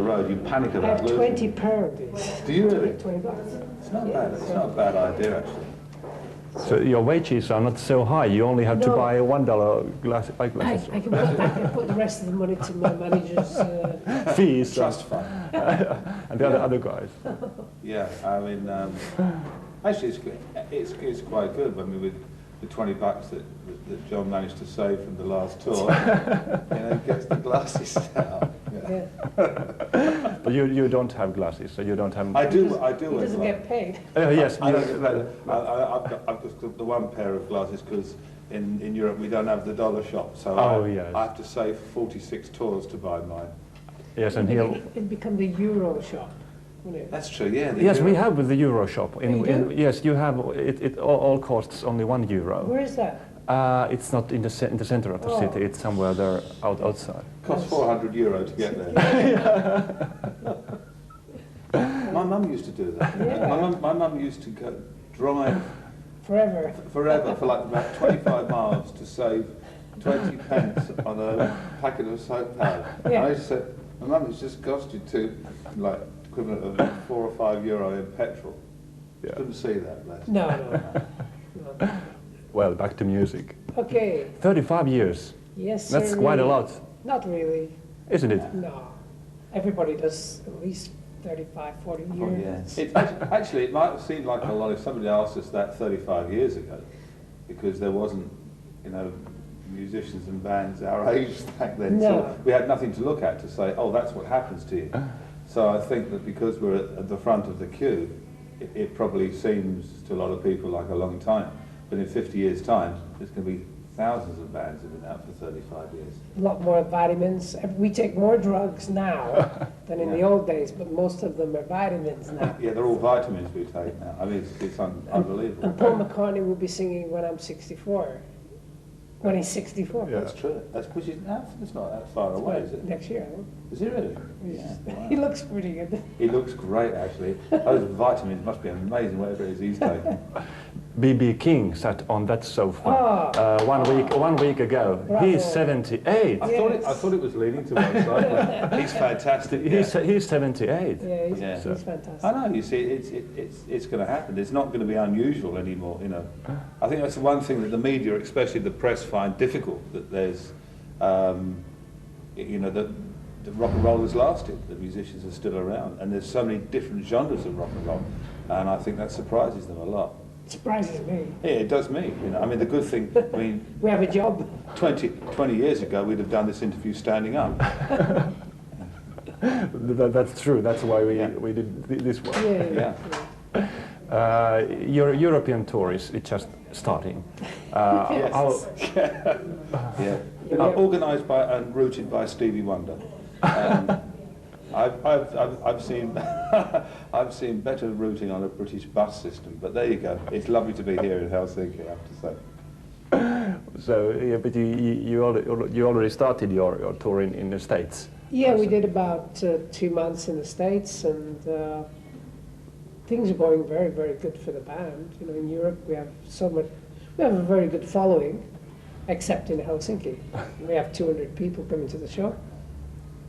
road, you panic I about have losing. 20 pair of these. Do you really? 20 bucks. It's not bad. It's not a bad idea, actually. So your wages are not so high. You only have to No. buy $1 eyeglasses. I can put the rest of the money to my manager's Fees. Trust fund. And the other guys. Yeah, I mean, actually, it's quite good. I mean, with the 20 bucks that Jon managed to save from the last tour, he gets the glasses out. Yeah. But you don't have glasses, so you don't have. I do. He wear doesn't get paid. Yes. I've just got the one pair of glasses because in Europe we don't have the dollar shop, so I have to save 46 tours to buy mine. Yes, and he'll. It become the Euro shop, wouldn't it? That's true. Yeah. Yes, we have with the Euro shop. You do? Yes, you have. It all costs only €1. Where is that? It's not in the center of the city. It's somewhere there outside. Costs €400 to get there. My mum used to do that. Yeah. My mum used to drive Forever. for like about 25 miles to save 20 pence on a packet of soap powder. Yeah. I used to say, my mum, it's just cost you like equivalent of €4 or €5 in petrol. Yeah. Couldn't see that, bless. No. Well, back to music. Okay. 35 years. Yes, That's sir, quite a really. lot, Not really. isn't it? No. Everybody does at least 35, 40 years. Oh, yeah. Actually, it might have seemed like a lot if somebody asked us that 35 years ago, because there wasn't, musicians and bands our age back then. No. So we had nothing to look at to say, oh, that's what happens to you. So I think that because we're at the front of the queue, it probably seems to a lot of people like a long time. But in 50 years' time, there's going to be thousands of bands that have been out for 35 years. A lot more vitamins. We take more drugs now than in the old days, but most of them are vitamins now. Yeah, they're all vitamins we take now. I mean, it's unbelievable. And Paul McCartney will be singing when I'm 64. When he's 64. Yeah. That's true. Which is it's not that far away, is it? Next year. Huh? Is it really? He's- Wow. He looks pretty good. He looks great, actually. Those vitamins must be amazing, whatever it is he's taking. B.B. King sat on that sofa 1 week ago. Bravo. He's 78. I thought it was leaning to one side. He's fantastic. He's 78. Yeah, he's fantastic. I know. You see, it's going to happen. It's not going to be unusual anymore. I think that's the one thing that the media, especially the press, find difficult. That there's, the rock and roll has lasted. The musicians are still around, and there's so many different genres of rock and roll, and I think that surprises them a lot. It surprises me. Yeah, it does me. I mean, the good thing. I mean, We have a job. 20 years ago, we'd have done this interview standing up. That's true. That's why we did this one. Yeah. Your European tour is just starting. Yes. Organised by and routed by Stevie Wonder. I've seen I've seen better routing on a British bus system, but there you go. It's lovely to be here in Helsinki, I have to say. So, yeah, but you already started your tour in the States. Yeah, we did about 2 months in the States, and things are going very, very good for the band. In Europe we have a very good following, except in Helsinki. We have 200 people coming to the show.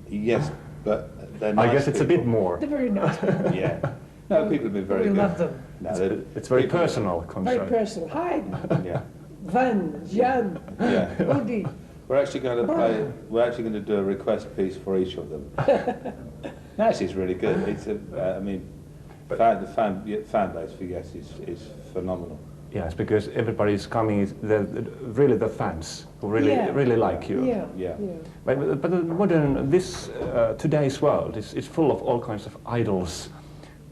Yes, but they're nice I guess it's people. a bit more. They're very nice people. Yeah. No, people have been very We good. love them. No, It's very people- personal concern. Very personal. Hi, Yeah. Van, Jan, Yeah. Udi. We're actually going to play. We're actually going to do a request piece for each of them. No, actually, it's really good. It's the fan base for Yes is phenomenal. Yes, because everybody's coming. Really the fans who really like you. Yeah. But today's world is full of all kinds of idols,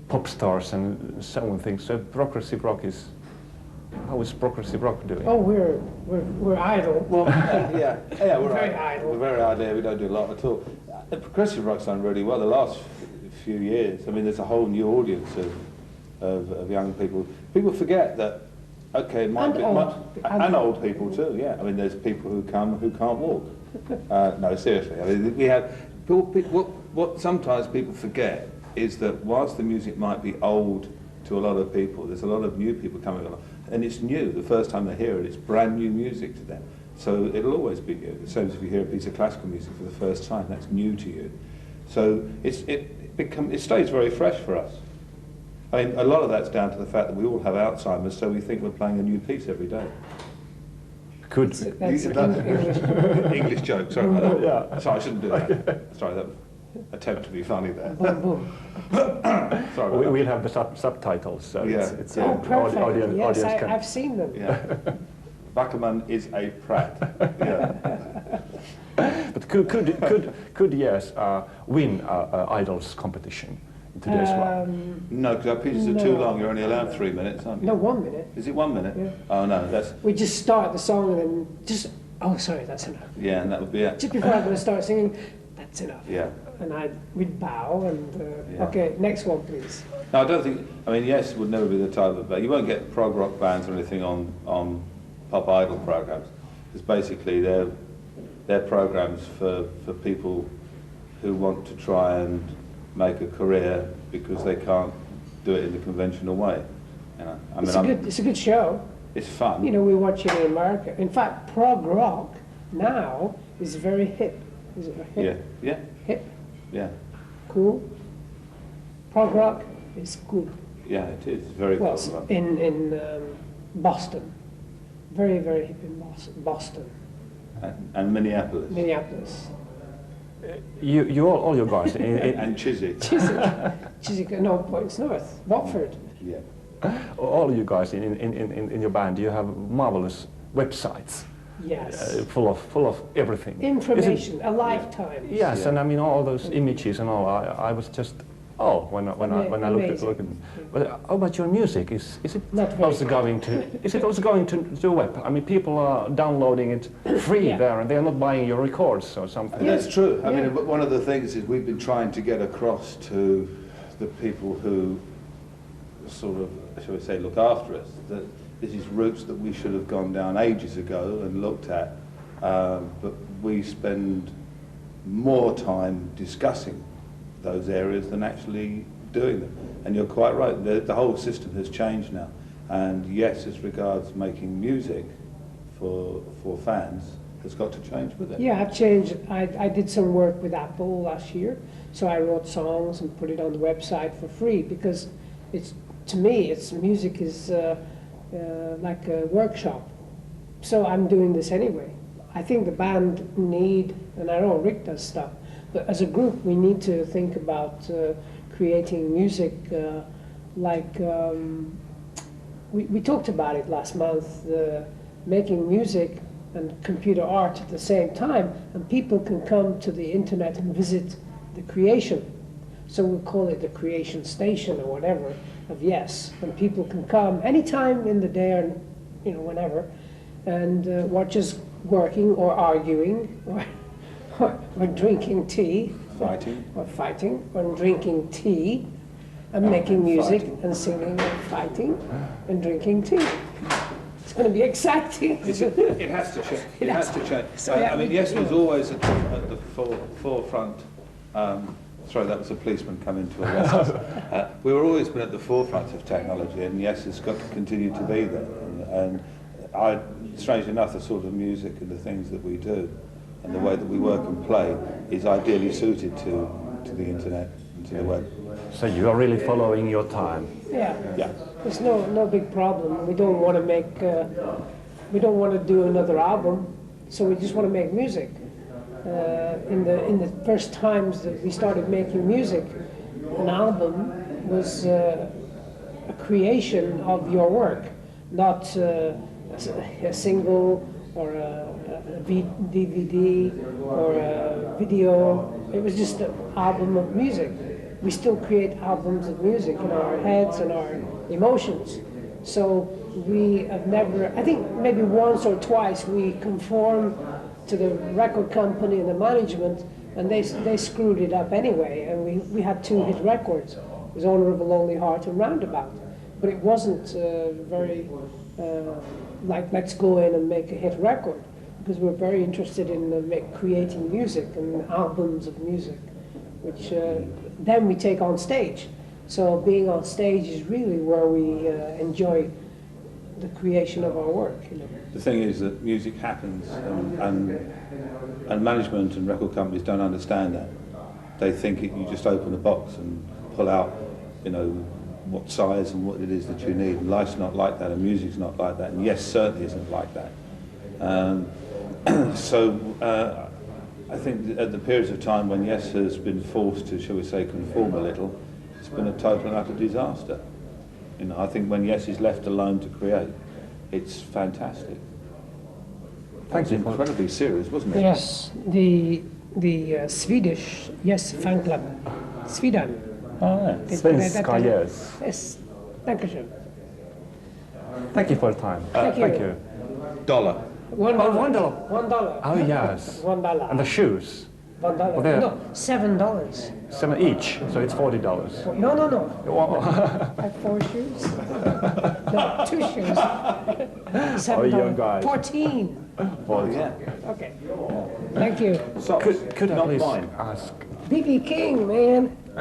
pop stars, and so on things. So progressive rock is. How is progressive rock doing? Oh, we're idle. Well, we're Very idle. We're very idle. We don't do a lot at all. The progressive rock's done really well the last few years. I mean, there's a whole new audience of young people. People forget that. Okay, it might and old people too. Yeah, I mean, there's people who come who can't walk. No, seriously. I mean, we have. What sometimes people forget is that whilst the music might be old to a lot of people, there's a lot of new people coming along. And it's new. The first time they hear it, it's brand new music to them. So it'll always be new. The same as if you hear a piece of classical music for the first time, that's new to you. So it stays very fresh for us. I mean, a lot of that's down to the fact that we all have Alzheimer's, so we think we're playing a new piece every day. Could That's English. English joke, sorry about that. Yeah. Sorry, I shouldn't do that. Sorry, that was an attempt to be funny there. Boom, boom. Sorry about we'll have the subtitles, so Yeah. it's Oh, perfect. audience Yes, can. I've seen them. that. Yeah. Wakeman is a prat. Yeah. But could yes win idols competition in today's world? No, because our pieces are too No. long. You're only allowed 3 minutes, aren't you? No, 1 minute. Is it 1 minute? Yeah. Oh no, that's We just start the song and then just, oh, sorry, that's enough. yeah, and that would be it. Just before I'm going to start singing, that's enough. Yeah. And we'd bow and, Yeah. okay, next one, please. No, I don't think. I mean, yes, it would never be the type of. You won't get prog rock bands or anything on pop idol programs. Because basically they're programs for people who want to try and make a career because they can't do it in the conventional way. You know, I mean, It's a good show. it's fun. You know, we watch it in America. In fact, prog rock now is very hip. Is it Yeah, hip? yeah, Hip, yeah, cool. Prog rock is good. yeah. It is very Well, cool. in Boston, very, very hip in Boston, And Minneapolis Minneapolis. You all you guys and Chiswick. Chiswick, no, points north, Watford. Yeah. all you guys in your band, you have marvelous websites Yes. full of everything. Information, a lifetime. Yes, Yeah. and I mean all those images and all. I was just when I looked at. But how about your music? Is it Not very also going to? Is it also going to the web? I mean, people are downloading it free Yeah. there, and they are not buying your records or something. And that's true. I Yeah. mean, one of the things is we've been trying to get across to the people who sort of, shall we say, look after us, that this is routes that we should have gone down ages ago and looked at, but we spend more time discussing those areas than actually doing them. And you're quite right, the whole system has changed now. And yes, as regards making music for fans, has got to change with it. Yeah, I've changed. I did some work with Apple last year, so I wrote songs and put it on the website for free because to me, music is like a workshop. So I'm doing this anyway. I think the band need, and I know Rick does stuff, but as a group we need to think about creating music like, we talked about it last month, making music and computer art at the same time, and people can come to the internet and visit the creation. So we'll call it the creation station or whatever of Yes, and people can come anytime in the day or whenever, and watch us working or arguing or drinking tea, Fighting. or fighting or drinking tea, and making music fighting. and singing and fighting and drinking tea. It's going to be exciting. It has to change. It has to change. So, I mean, yes, was always at the forefront. Sorry, that was a policeman coming to arrest us. We've always been at the forefront of technology, and yes, it's got to continue to be there. And strangely enough, the sort of music and the things that we do, and the way that we work and play, is ideally suited to the internet and to the web. So you are really following your time. Yeah. Yeah. There's no big problem. We don't want to we don't want to do another album, so we just want to make music. In the first times that we started making music, an album was a creation of your work, not a single or a DVD or a video. It was just an album of music. We still create albums of music in our heads and our emotions. So we have never, I think maybe once or twice we conformed to the record company and the management, and they screwed it up anyway, and we had 2 hit records. It was Honorable Lonely Heart and Roundabout. But it wasn't very like, let's go in and make a hit record, because we're very interested in creating music and albums of music, which then we take on stage. So being on stage is really where we enjoy the creation of our work. The thing is that music happens, and management and record companies don't understand that. they think you just open a box and pull out, you know, what size and what it is that you need. And life's not like that, and music's not like that, and yes certainly isn't like that. So I think at the periods of time when Yes has been forced to, shall we say, conform a little, it's been a total and utter disaster. You know, I think when Yes is left alone to create, it's fantastic. Thanks. Incredibly serious, wasn't it? Yes, the Swedish Yes fan club, Sweden. Svenska Yes. Yes, dankeschön. Thank you for your time. Thank you. $1. $1. $1. $1. Oh yes. $1. And the shoes? $1. they're- No, $7. 7 each, so it's $40. No. Wow. I have 4 shoes. No, 2 shoes. $7. you guys. 14. Well, Yeah. Okay. Thank you. So, could I not please mine. ask? BB King, man.